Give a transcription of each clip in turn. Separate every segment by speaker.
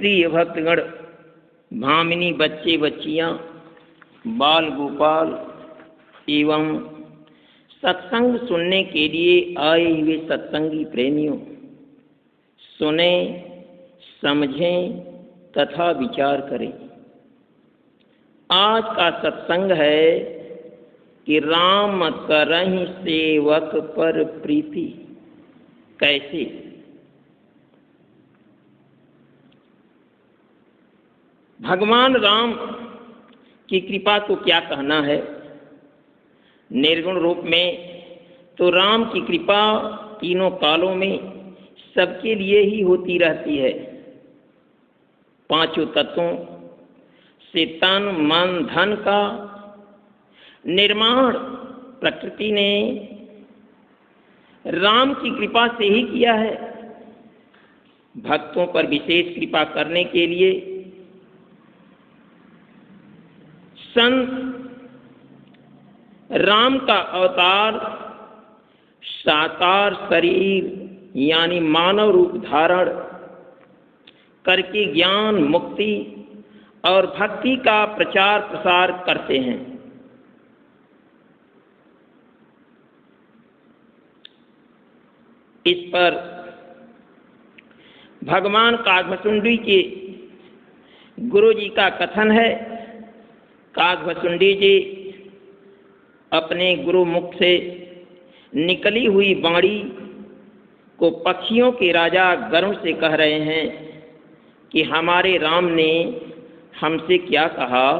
Speaker 1: प्रिय भक्तगण, भामिनी, बच्चे बच्चियां, बाल गोपाल एवं सत्संग सुनने के लिए आए हुए सत्संगी प्रेमियों, सुने, समझें तथा विचार करें। आज का सत्संग है कि राम करहि सेवक पर प्रीति कैसे। भगवान राम की कृपा को क्या कहना है। निर्गुण रूप में तो राम की कृपा तीनों कालों में सबके लिए ही होती रहती है। पांचों तत्वों से तन मन धन का निर्माण प्रकृति ने राम की कृपा से ही किया है। भक्तों पर विशेष कृपा करने के लिए संत राम का अवतार साकार शरीर यानी मानव रूप धारण करके ज्ञान, मुक्ति और भक्ति का प्रचार प्रसार करते हैं। इस पर भगवान काकभुसुंडी के गुरु जी का कथन है। काकभुसुंडी जी अपने गुरु मुख से निकली हुई वाणी को पक्षियों के राजा गरुड़ से कह रहे हैं कि हमारे राम ने हमसे क्या कहा।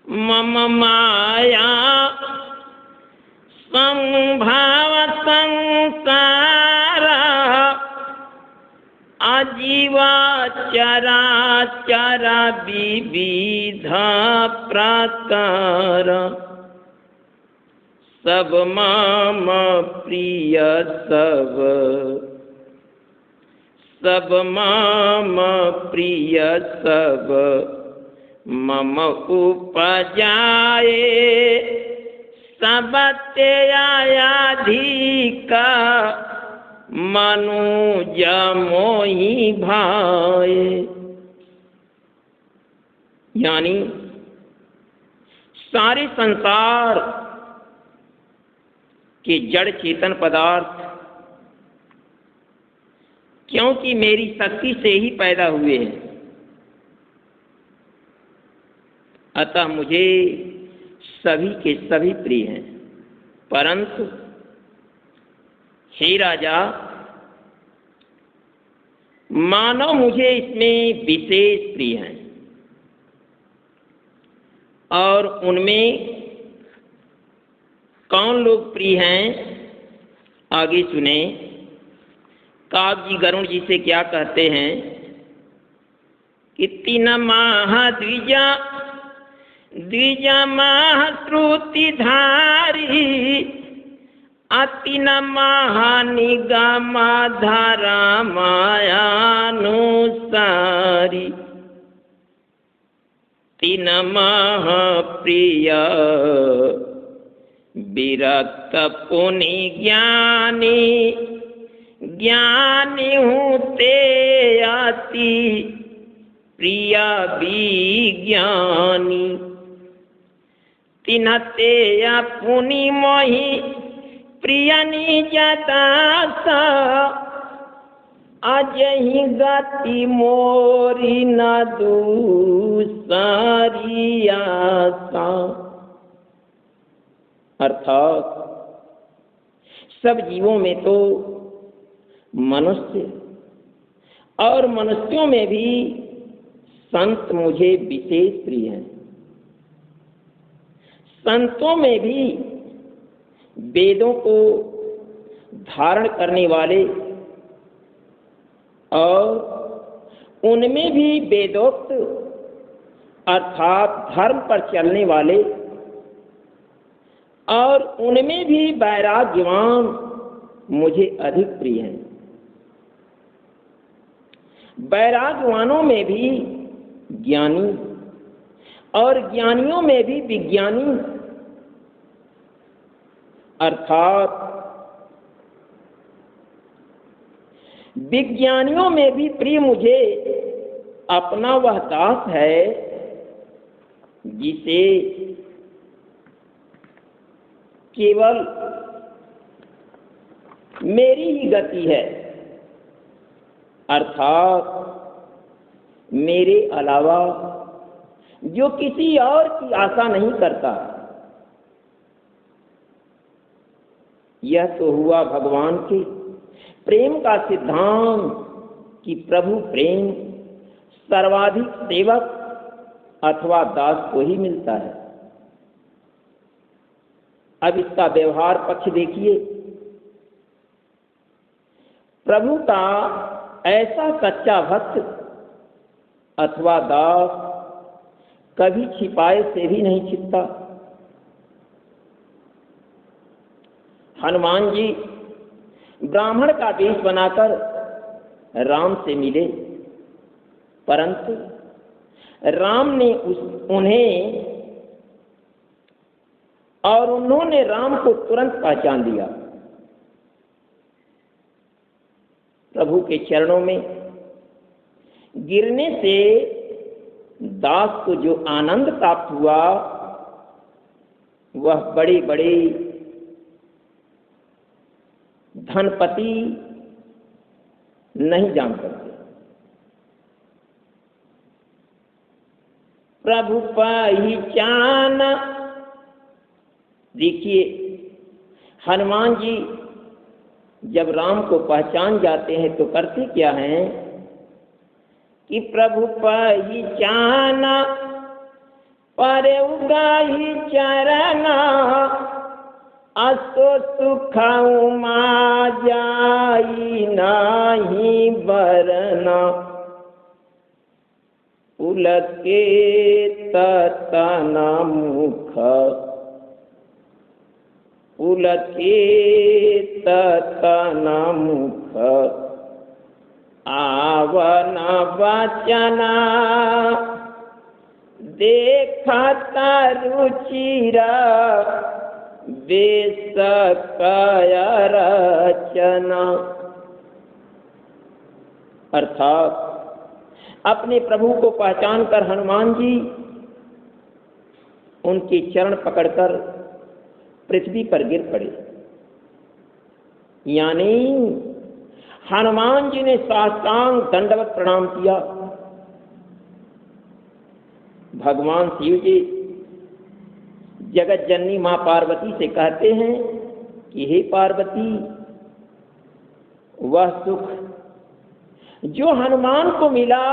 Speaker 1: मम माया संभाव संसार आजीवा चरा चरा विविध प्रकार सब मम प्रिय सब मम प्रिय सब मम उपजाए सब त्याधिका मनुज मोहि भाए। यानी सारे संसार के जड़ चेतन पदार्थ क्योंकि मेरी शक्ति से ही पैदा हुए हैं, अतः मुझे सभी के सभी प्रिय हैं। परंतु हे राजा, मानव मुझे इसमें विशेष प्रिय हैं और उनमें कौन लोग प्रिय हैं आगे सुने। काक जी गरुड़ जी से क्या कहते हैं कि तीन माह द्विज माह श्रुति धारी अतिन महानिगम धारा मायानुसारी तीन माह प्रिय विरक्त पुनि ज्ञानी ज्ञानी होते अति प्रिय विज्ञानी तिन्हते पुनि मोहि प्रिय निज दास अजहि गति मोरी न दूसरी आसा। अर्थात सब जीवों में तो मनुष्य और मनुष्यों में भी संत मुझे विशेष प्रिय हैं। संतों में भी वेदों को धारण करने वाले और उनमें भी वेदोक्त अर्थात धर्म पर चलने वाले और उनमें भी वैराग्यवान मुझे अधिक प्रिय हैं। वैराग्यवानों में भी ज्ञानी और ज्ञानियों में भी विज्ञानी अर्थात विज्ञानियों में भी प्रिय मुझे अपना वह दास है जिसे केवल मेरी ही गति है, अर्थात मेरे अलावा जो किसी और की आशा नहीं करता। यह तो हुआ भगवान के प्रेम का सिद्धांत कि प्रभु प्रेम सर्वाधिक सेवक अथवा दास को ही मिलता है। अब इसका व्यवहार पक्ष देखिए। प्रभु का ऐसा सच्चा भक्त अथवा दास कभी छिपाए से भी नहीं छिपता। हनुमान जी ब्राह्मण का वेश बनाकर राम से मिले, परंतु राम ने उन्हें और उन्होंने राम को तुरंत पहचान लिया। प्रभु के चरणों में गिरने से दास को जो आनंद प्राप्त हुआ वह बड़े बड़े धनपति नहीं जान सकते। प्रभु पहचान, देखिए हनुमान जी जब राम को पहचान जाते हैं तो करते क्या हैं कि प्रभु पहचान पर उगाही चरण, असो सुखाऊ मा जाई नाही बरना, उलके ततना मुख, उलके ततना मुख, आवन वचना देखत रुचिरा, बेस कय रचना। अर्थात अपने प्रभु को पहचान कर हनुमान जी उनके चरण पकड़कर पृथ्वी पर गिर पड़े। यानी हनुमान जी ने साष्टांग दंडवत प्रणाम किया। भगवान शिव जी जगत जननी मां पार्वती से कहते हैं कि हे पार्वती, वह सुख जो हनुमान को मिला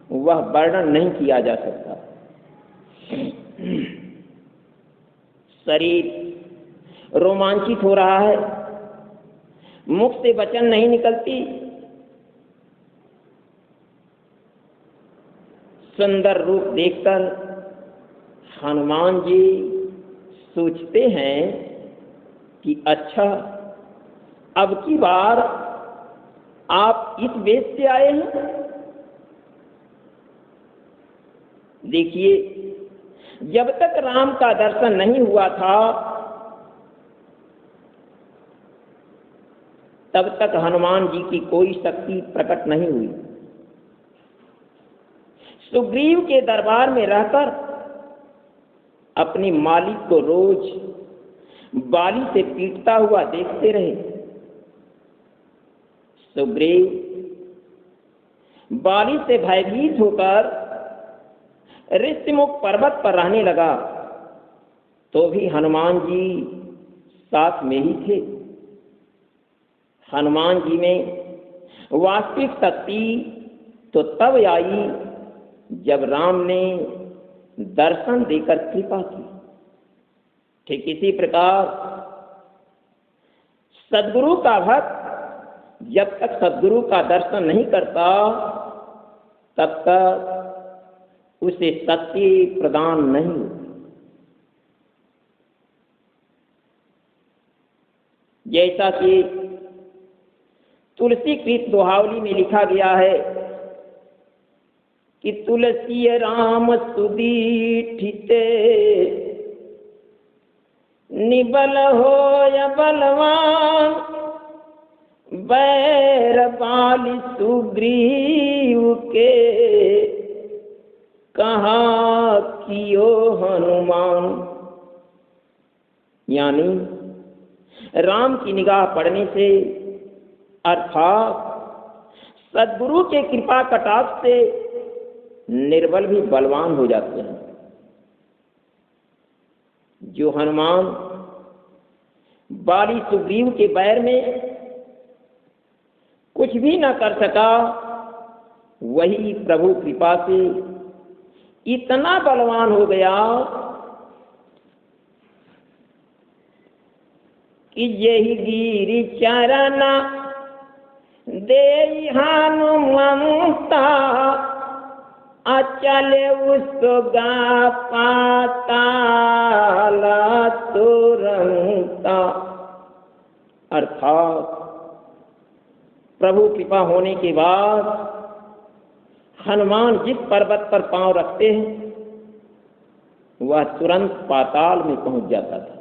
Speaker 1: वह वर्णन नहीं किया जा सकता। शरीर रोमांचित हो रहा है, मुख से वचन नहीं निकलती। सुंदर रूप देखकर हनुमान जी सोचते हैं कि अच्छा, अब की बार आप इस वेश से आए हैं। देखिए, जब तक राम का दर्शन नहीं हुआ था तब तक हनुमान जी की कोई शक्ति प्रकट नहीं हुई। सुग्रीव के दरबार में रहकर अपने मालिक को रोज बाली से पीटता हुआ देखते रहे। सुग्रीव बाली से भयभीत होकर ऋषिमुख पर्वत पर रहने लगा, तो भी हनुमान जी साथ में ही थे। हनुमान जी में वास्तविक शक्ति तो तब आई जब राम ने दर्शन देकर कृपा की। ठीक इसी प्रकार सद्गुरु का भक्त जब तक सद्गुरु का दर्शन नहीं करता तब तक उसे शक्ति प्रदान नहीं होती। जैसा कि तुलसी कृत दोहावली में लिखा गया है कि तुलसी राम सुदीठिते, निबल हो या बलवान, बैर बाली सुग्रीव के कहा कियो हनुमान। यानी राम की निगाह पड़ने से अर्थात सद्गुरु के कृपा कटाक्ष से निर्बल भी बलवान हो जाते हैं। जो हनुमान बाली सुग्रीव के बैर में कुछ भी न कर सका, वही प्रभु कृपा से इतना बलवान हो गया कि यही गिरि चरण दे हनुमंता अचले उसका पाताल तुरंता। अर्थात प्रभु कृपा होने के बाद हनुमान जिस पर्वत पर पांव रखते हैं वह तुरंत पाताल में पहुंच जाता था।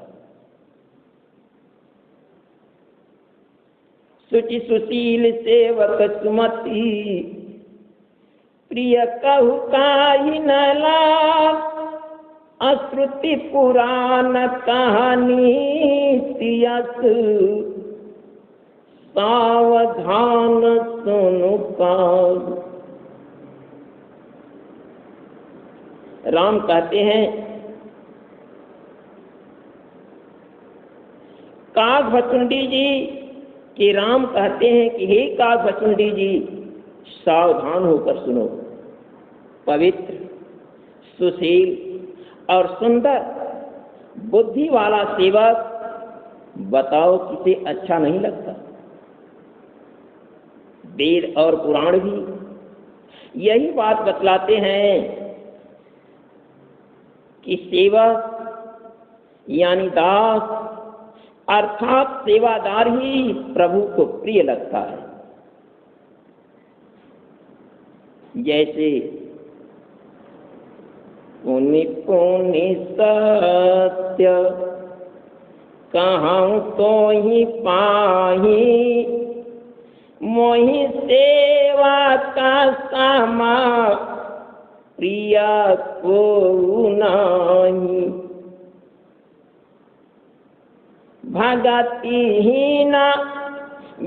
Speaker 1: सुचि सुशील सेवक सुमति प्रिय कहु काहि न लाग। अश्रुति पुराण कहानी तियस सावधान सुनु काग। राम कहते हैं, कागभचुंडी जी कि राम कहते हैं कि हे कागभचुंडी जी, सावधान होकर सुनो। पवित्र, सुशील और सुंदर बुद्धि वाला सेवक बताओ किसे अच्छा नहीं लगता। वेद और पुराण भी यही बात बतलाते हैं कि सेवक यानी दास अर्थात सेवादार ही प्रभु को प्रिय लगता है। जैसे पुनि पुनि सत्य कहूँ तो ही पाही, मोहि सेवा का समा प्रिय को नाही। भगतिहीन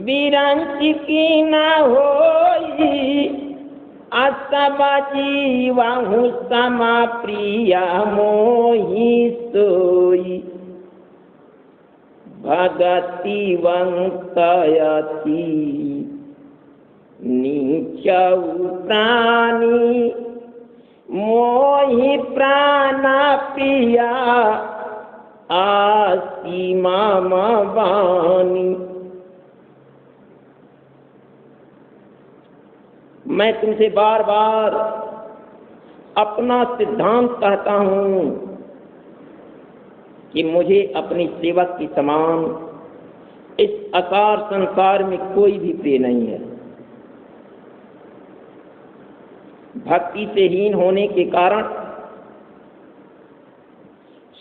Speaker 1: विरंच की न होई, असब जीवहु समा प्रिय मोहि सोई। भगतिवंतयति नीचौ प्राणी, मोहि प्राण प्रिया आसी मम वाणी। मैं तुमसे बार बार अपना सिद्धांत कहता हूं कि मुझे अपनी सेवक की समान इस असार संसार में कोई भी प्रिय नहीं है। भक्ति से हीन होने के कारण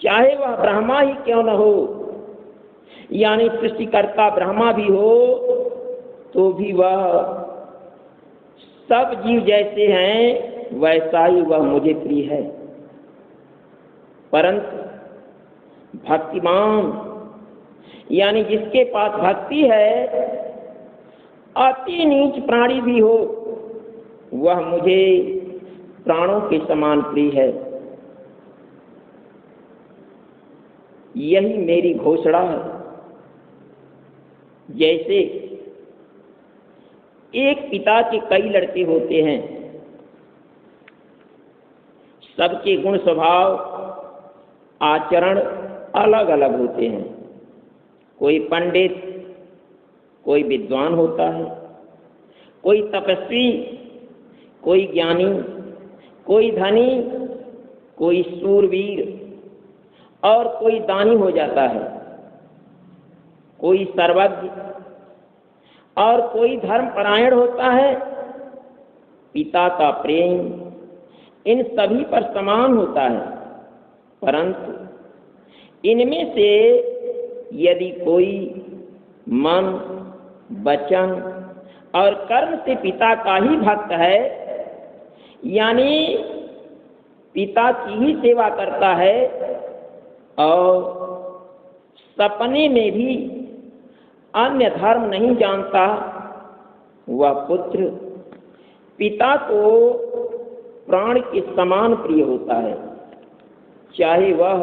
Speaker 1: चाहे वह ब्रह्मा ही क्यों न हो, यानी सृष्टिकर्ता ब्रह्मा भी हो, तो भी वह सब जीव जैसे हैं वैसा ही वह मुझे प्रिय है। परंतु भक्तिमान यानी जिसके पास भक्ति है, अति नीच प्राणी भी हो, वह मुझे प्राणों के समान प्रिय है। यही मेरी घोषणा है। जैसे एक पिता के कई लड़के होते हैं, सबके गुण स्वभाव आचरण अलग अलग होते हैं। कोई पंडित, कोई विद्वान होता है, कोई तपस्वी, कोई ज्ञानी, कोई धनी, कोई शूरवीर और कोई दानी हो जाता है। कोई सर्वज्ञ और कोई धर्मपरायण होता है। पिता का प्रेम इन सभी पर समान होता है, परंतु इनमें से यदि कोई मन, वचन और कर्म से पिता का ही भक्त है, यानी पिता की ही सेवा करता है और सपने में भी अन्य धर्म नहीं जानता, वह पुत्र पिता को प्राण के समान प्रिय होता है, चाहे वह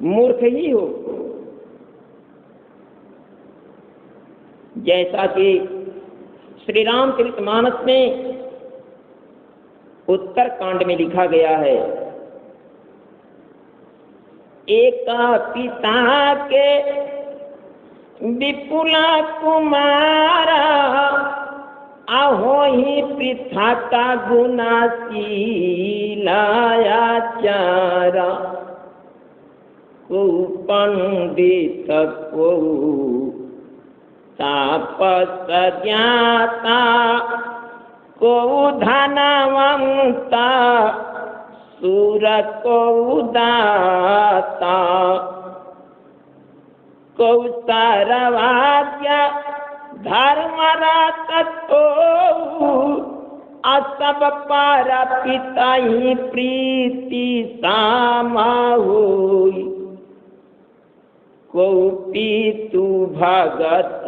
Speaker 1: मूर्ख ही हो। जैसा कि श्री रामचरितमानस में उत्तर कांड में लिखा गया है, एक पिता के विपुला कुमारा, आहो ही पृथा का गुनाशीलायाचारा, को पंडित को तापस ज्ञाता, को धनवंता सूर को दाता, को सर्वाज्ञ धर्मरत तो असब पर पिता ही प्रीति सामा होई, को पितु भगत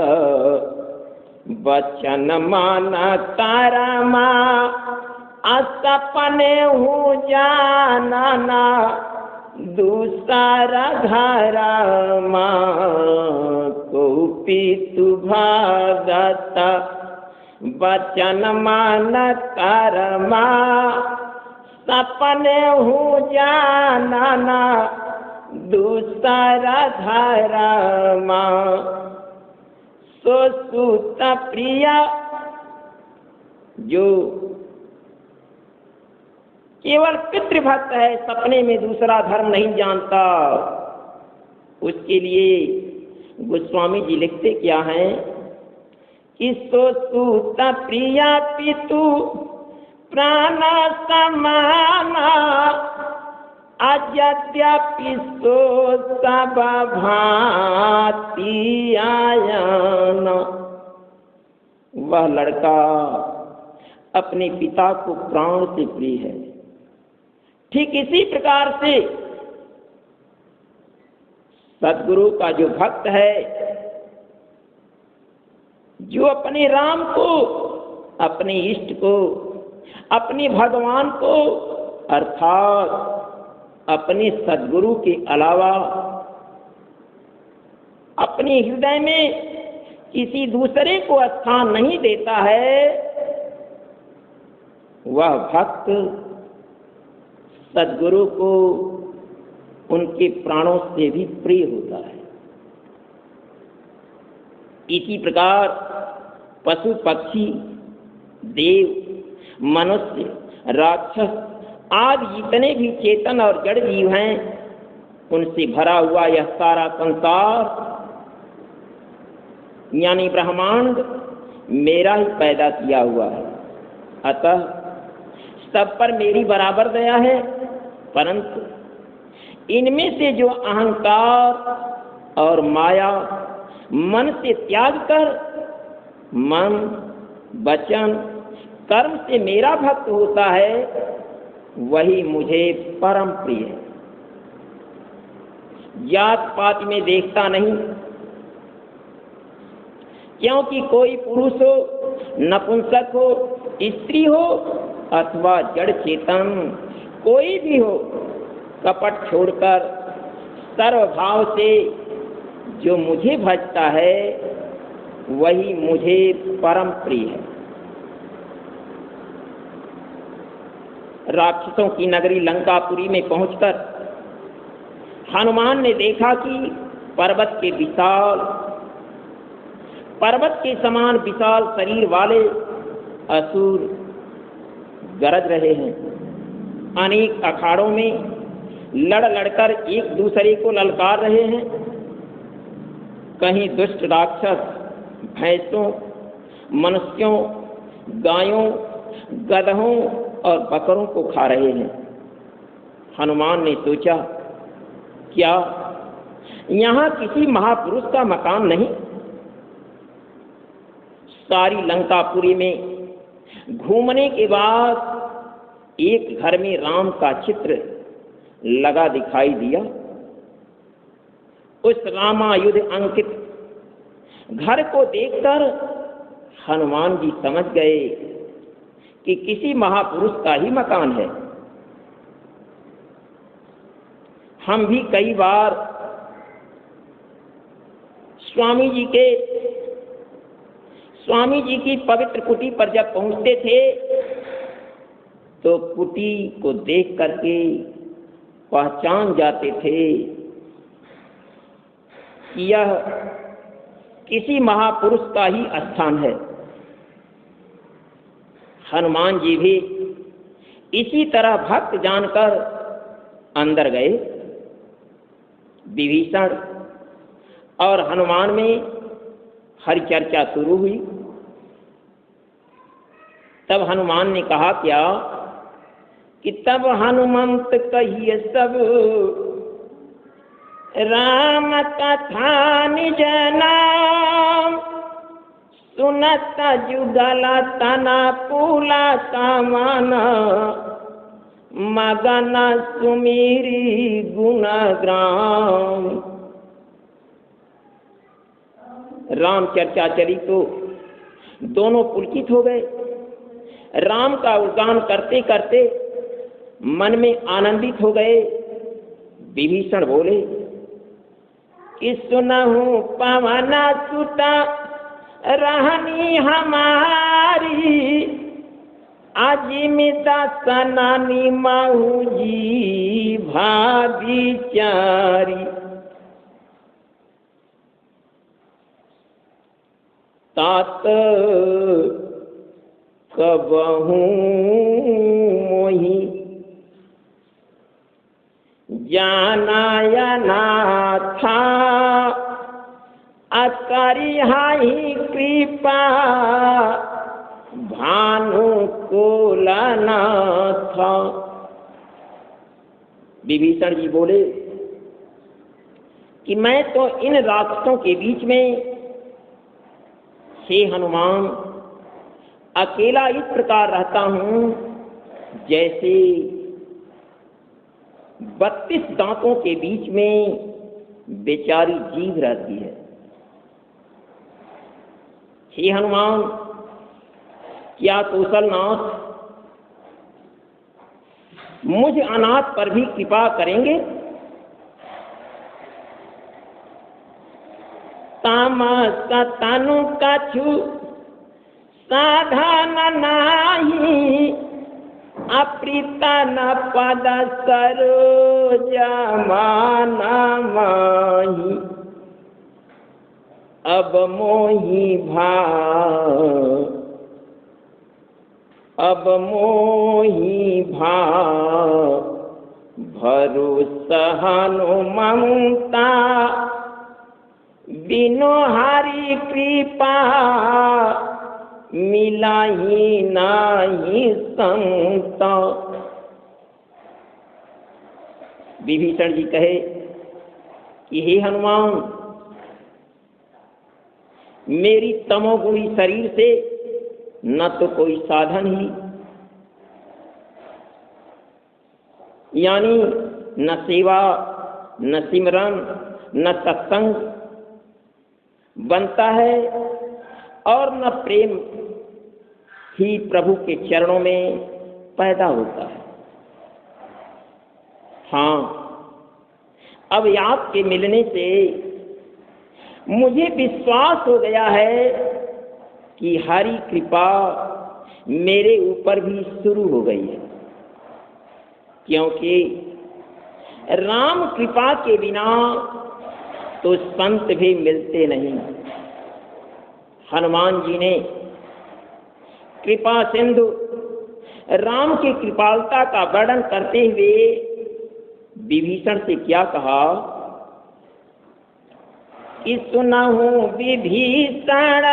Speaker 1: वचन माना तारमा, असपने हूँ जानना दूसरा घरमा, को पितु भगत वचन मान कर्मा, सपने हूँ जानना दूसरा धर्मा, सो सुत प्रिया, जो केवल पितृभक्त है, सपने में दूसरा धर्म नहीं जानता, उसके लिए गोस्वामी जी लिखते क्या हैं कि सो सुत प्रिया पितु प्राण समाना, अयद्यपि सो सब भांति आयन। वह लड़का अपने पिता को प्राण से प्रिय है, ठीक इसी प्रकार से सद्गुरु का जो भक्त है, जो अपने राम को, अपने इष्ट को, अपने भगवान को अर्थात अपने सद्गुरु के अलावा अपने हृदय में किसी दूसरे को स्थान नहीं देता है, वह भक्त सद्गुरु को उनके प्राणों से भी प्रिय होता है। इसी प्रकार पशु पक्षी देव मनुष्य राक्षस आदि जितने भी चेतन और जड़ जीव हैं, उनसे भरा हुआ यह सारा संसार यानी ब्रह्मांड मेरा ही पैदा किया हुआ है, अतः सब पर मेरी बराबर दया है। परंतु इनमें से जो अहंकार और माया मन से त्याग कर मन वचन कर्म से मेरा भक्त होता है, वही मुझे परम प्रिय है। जात पात में देखता नहीं, क्योंकि कोई पुरुष हो, नपुंसक हो, स्त्री हो अथवा जड़ चेतन कोई भी हो, कपट छोड़कर सर्वभाव से जो मुझे भजता है, वही मुझे परम प्रिय है। राक्षसों की नगरी लंकापुरी में पहुंचकर हनुमान ने देखा कि पर्वत के समान विशाल शरीर वाले असुर गरज रहे हैं। अनेक अखाड़ों में लड़ लड़कर एक दूसरे को ललकार रहे हैं। कहीं दुष्ट राक्षस भैंसों, मनुष्यों, गायों, गधों और बकरों को खा रहे हैं। हनुमान ने सोचा, क्या यहाँ किसी महापुरुष का मकान नहीं? सारी लंकापुरी में घूमने के बाद एक घर में राम का चित्र लगा दिखाई दिया। उस रामायुध अंकित घर को देखकर हनुमान जी समझ गए कि किसी महापुरुष का ही मकान है। हम भी कई बार स्वामी जी की पवित्र कुटी पर जब पहुंचते थे तो कुटी को देख करके पहचान जाते थे कि यह किसी महापुरुष का ही स्थान है। हनुमान जी भी इसी तरह भक्त जानकर अंदर गए। विभीषण और हनुमान में हरि चर्चा शुरू हुई। तब हनुमान ने कहा क्या कि तब हनुमंत कहिए सब राम कथा निज नाम, सुनत जुगल तना पूला कामना, मगन सुमीरी गुणग्राम। राम चर्चा चली तो दोनों पुलकित हो गए। राम का उद्गान करते करते मन में आनंदित हो गए। विभीषण बोले कि सुनहु पवन सुता रहनी हमारी, अजिमिता सनानी महू जी भाविचारी। तात कबहू मोहि जानाया ना था, अकरिहाई कृपा भानु को लाना था। विभीषण जी बोले कि मैं तो इन राक्षसों के बीच में हे हनुमान अकेला इस प्रकार रहता हूं जैसे 32 दांतों के बीच में बेचारी जीभ रहती है। हे हनुमान, क्या कौशलनाथ मुझ अनाथ पर भी कृपा करेंगे? तामस तनु कछु साधन नाही, अप्रीतन पद सरोजा माना माही। अब मोहि भरोसा हनुमंता, बिनु हरि कृपा मिलाही नाही संता। विभीषण जी कहे कि हे हनुमान, मेरी तमोगुणी शरीर से न तो कोई साधन ही, यानी न सेवा, न सिमरन, न सत्संग बनता है और न प्रेम ही प्रभु के चरणों में पैदा होता है। हाँ, अब आपके मिलने से मुझे विश्वास हो गया है कि हरि कृपा मेरे ऊपर भी शुरू हो गई है, क्योंकि राम कृपा के बिना तो संत भी मिलते नहीं। हनुमान जी ने कृपा सिंधु राम की कृपालता का वर्णन करते हुए विभीषण से क्या कहा कि सुनहु विभीषण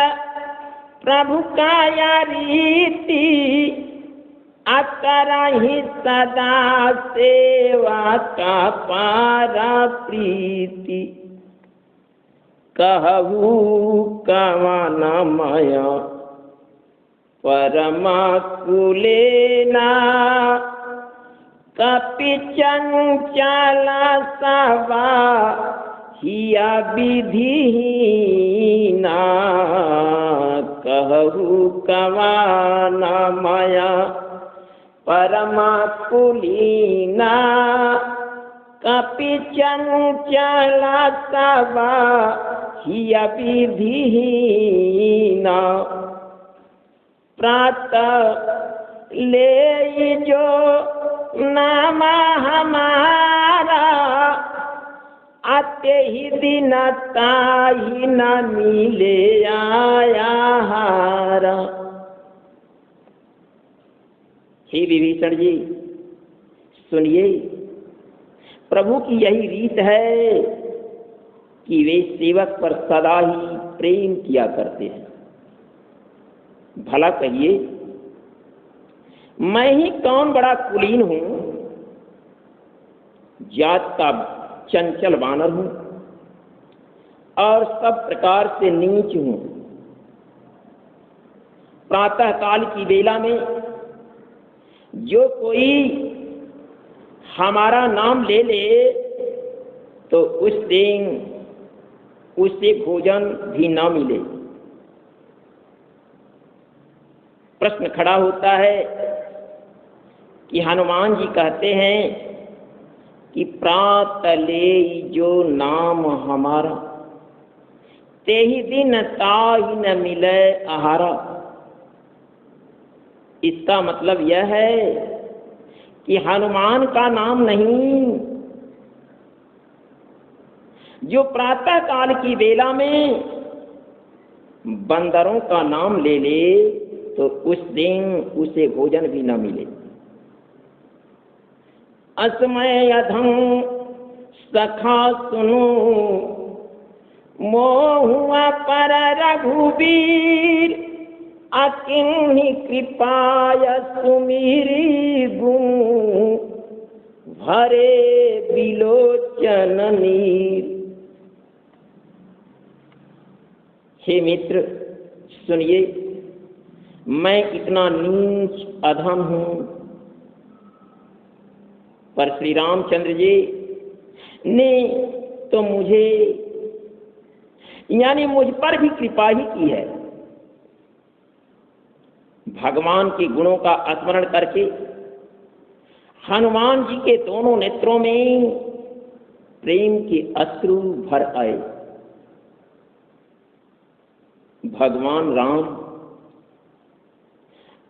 Speaker 1: प्रभु काया रीति, अकरहि सदा सेवा का पारा प्रीति। कहू कवन माया परमाकुलेना कपि चंचला सवा हिया विधिहीना कहु कवाना माया परमाकुलीना कपि चंचला सवा हिया विधिहीना प्रातः ले जो नाम हमारा आते ही दिन ताही न मिले आया हारा। हे विभीषण जी सुनिए, प्रभु की यही रीत है कि वे सेवक पर सदा ही प्रेम किया करते हैं। भला कहिए, मैं ही कौन बड़ा कुलीन हूं, जात का चंचल वानर हूं और सब प्रकार से नीच हूं। प्रातः काल की बेला में जो कोई हमारा नाम ले ले तो उस दिन उसे भोजन भी ना मिले। प्रश्न खड़ा होता है कि हनुमान जी कहते हैं कि प्रातः ले जो नाम हमारा ते ही दिन ताही न मिले आहारा। इसका मतलब यह है कि हनुमान का नाम नहीं, जो प्रातः काल की बेला में बंदरों का नाम ले ले तो उस दिन उसे भोजन भी न मिले। असमय अधम सखा सुनो मोहुआ पर रघुबीर अकिन्ही कृपाय सुमिरी गुण भरे बिलोचन नीर। हे मित्र सुनिए, मैं कितना नीच अधम हूं, पर श्री रामचंद्र जी ने तो मुझे यानी मुझ पर भी कृपा ही की है। भगवान के गुणों का स्मरण करके हनुमान जी के दोनों नेत्रों में प्रेम के अश्रु भर आए। भगवान राम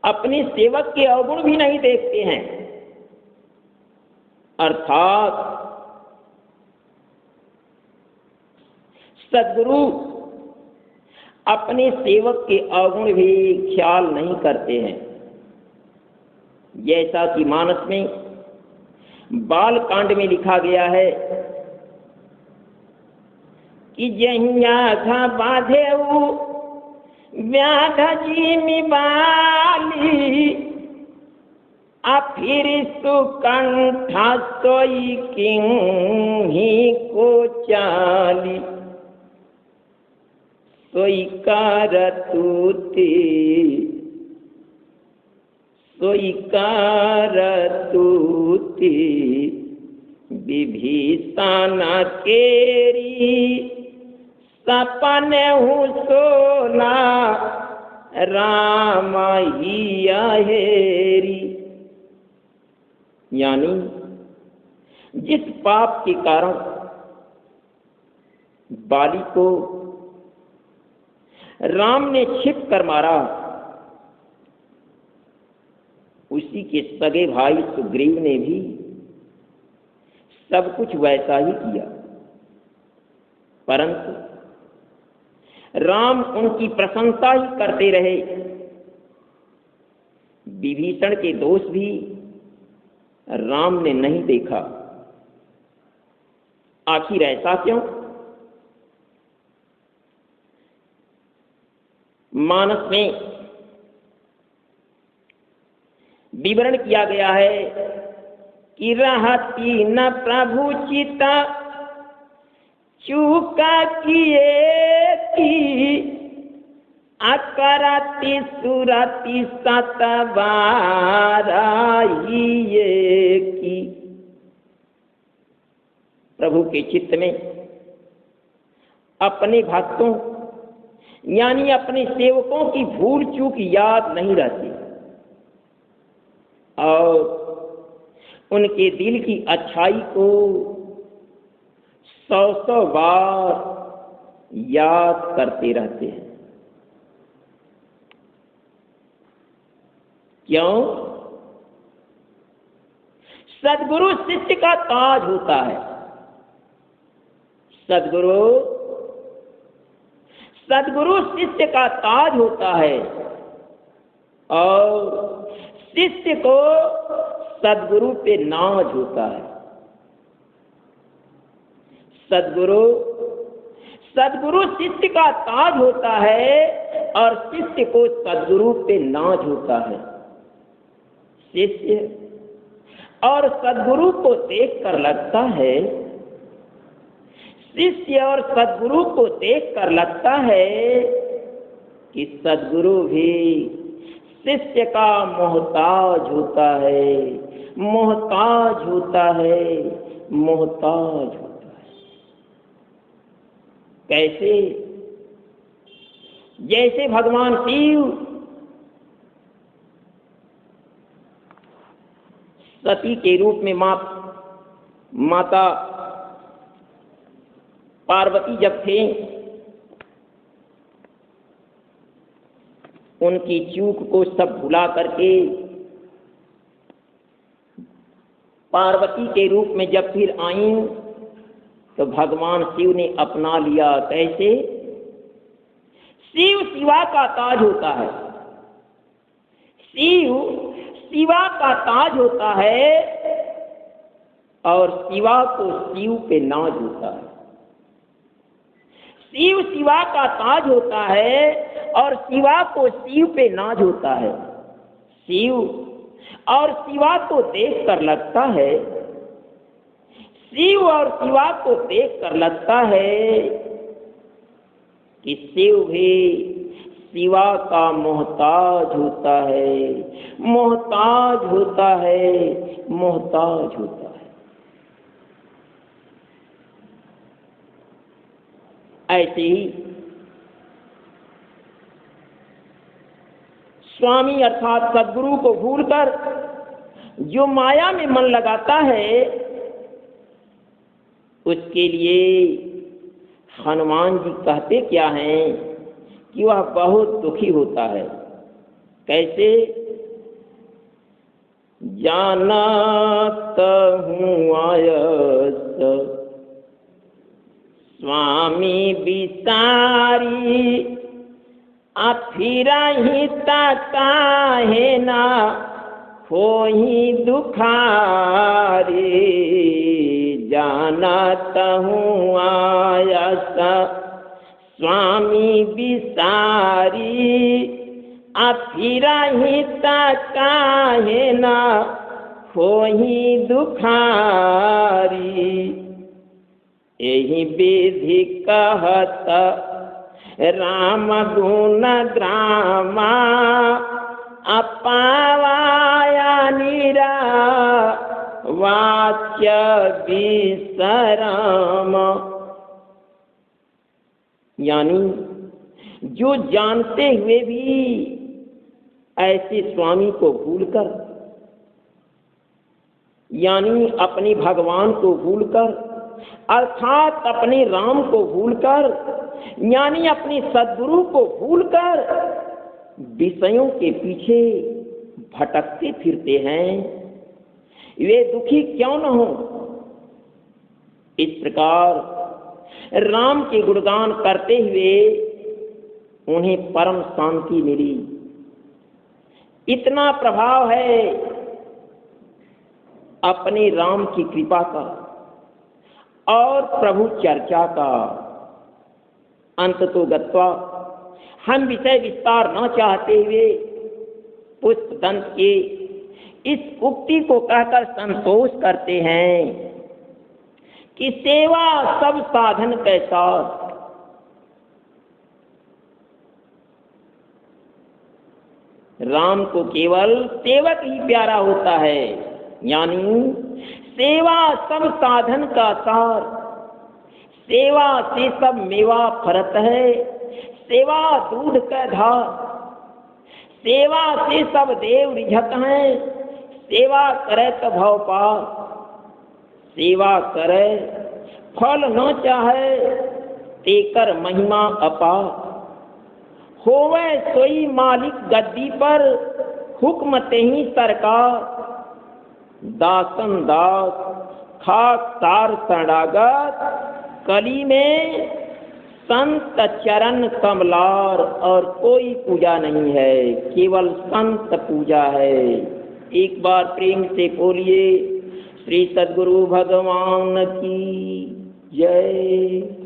Speaker 1: अपने सेवक के अवगुण भी नहीं देखते हैं, अर्थात सद्गुरु अपने सेवक के अवगुण भी ख्याल नहीं करते हैं। जैसा कि मानस में बाल कांड में लिखा गया है कि जहिया था बाधे व्याध जी मिबाली फिर सुकंठा सोई किंही को चाली सोई कारतूती विभीषण केरी सपन हूँ सोना राम ही हेरी। यानी जिस पाप के कारण बाली को राम ने छिप कर मारा, उसी के सगे भाई सुग्रीव ने भी सब कुछ वैसा ही किया, परंतु राम उनकी प्रशंसा ही करते रहे। विभीषण के दोष भी राम ने नहीं देखा। आखिर ऐसा क्यों? मानस में विवरण किया गया है कि रहती न प्रभु चिता चूका किए की अकराती सुराती सतबाराई ये की। प्रभु के चित्त में अपने भक्तों यानी अपने सेवकों की भूल चूक याद नहीं रहती और उनके दिल की अच्छाई को 100 बार याद करते रहते हैं। क्यों? सद्गुरु शिष्य का ताज होता है। सद्गुरु शिष्य का ताज होता है और शिष्य को सद्गुरु पे नाज होता है। सद्गुरु शिष्य का ताज होता है और शिष्य को सद्गुरु पे नाज होता है। शिष्य और सद्गुरु को देखकर लगता है, शिष्य और सद्गुरु को देखकर लगता है कि सद्गुरु भी शिष्य का मोहताज होता है, मोहताज होता है, मोहताज होता है। कैसे? जैसे भगवान शिव सती के रूप में माता पार्वती जब थे, उनकी चूक को सब भुला करके पार्वती के रूप में जब फिर आईं तो भगवान शिव ने अपना लिया। कैसे? शिव शिवा का ताज होता है, शिव शिवा का ताज होता है और शिवा को शिव पे नाज होता है। शिव शिवा का ताज होता है और शिवा को शिव पे नाज होता है। शिव और शिवा को देखकर लगता है, शिव और शिवा को देखकर लगता है कि शिव भी शिवा का मोहताज होता है, मोहताज होता है, मोहताज होता है। ऐसे ही स्वामी अर्थात सद्गुरु को भूलकर जो माया में मन लगाता है उसके लिए हनुमान जी कहते क्या हैं कि वह बहुत दुखी होता है। कैसे? जानत हूँ आयस स्वामी विसारी फिरहि ताहे ना होहि दुखारी। जानत हूँ आयस स्वामी विसारी फिरहि ताहे ना होहि दुखारी। एहि विधि कहत राम गुण ग्रामा अपावाया नीरा वाच्य विसराम। यानी जो जानते हुए भी ऐसे स्वामी को भूलकर यानी अपने भगवान को भूलकर अर्थात अपने राम को भूलकर यानी अपने सद्गुरु को भूलकर विषयों के पीछे भटकते फिरते हैं, वे दुखी क्यों न हो। इस प्रकार राम के गुणगान करते हुए उन्हें परम शांति मिली। इतना प्रभाव है अपने राम की कृपा का और प्रभु चर्चा का। अंत तो गत्वा हम विषय विस्तार न चाहते हुए पुष्पदंत के इस उक्ति को कहकर संतोष करते हैं कि सेवा सब साधन के साथ राम को केवल सेवक ही प्यारा होता है। यानी सेवा सब साधन का सार, सेवा से सब मेवा फरत है, सेवा दूध का धार, सेवा से सब देव रिझत हैं, सेवा करे तो भव पार, सेवा करे फल न चाहे तेकर महिमा अपार, होवे सोई मालिक गद्दी पर हुक्म तेहि सरकार, दासन दास खाक तार शरणागत, कली में संत चरण कमलार। और कोई पूजा नहीं है, केवल संत पूजा है। एक बार प्रेम से बोलिए श्री सद्गुरु भगवान की जय।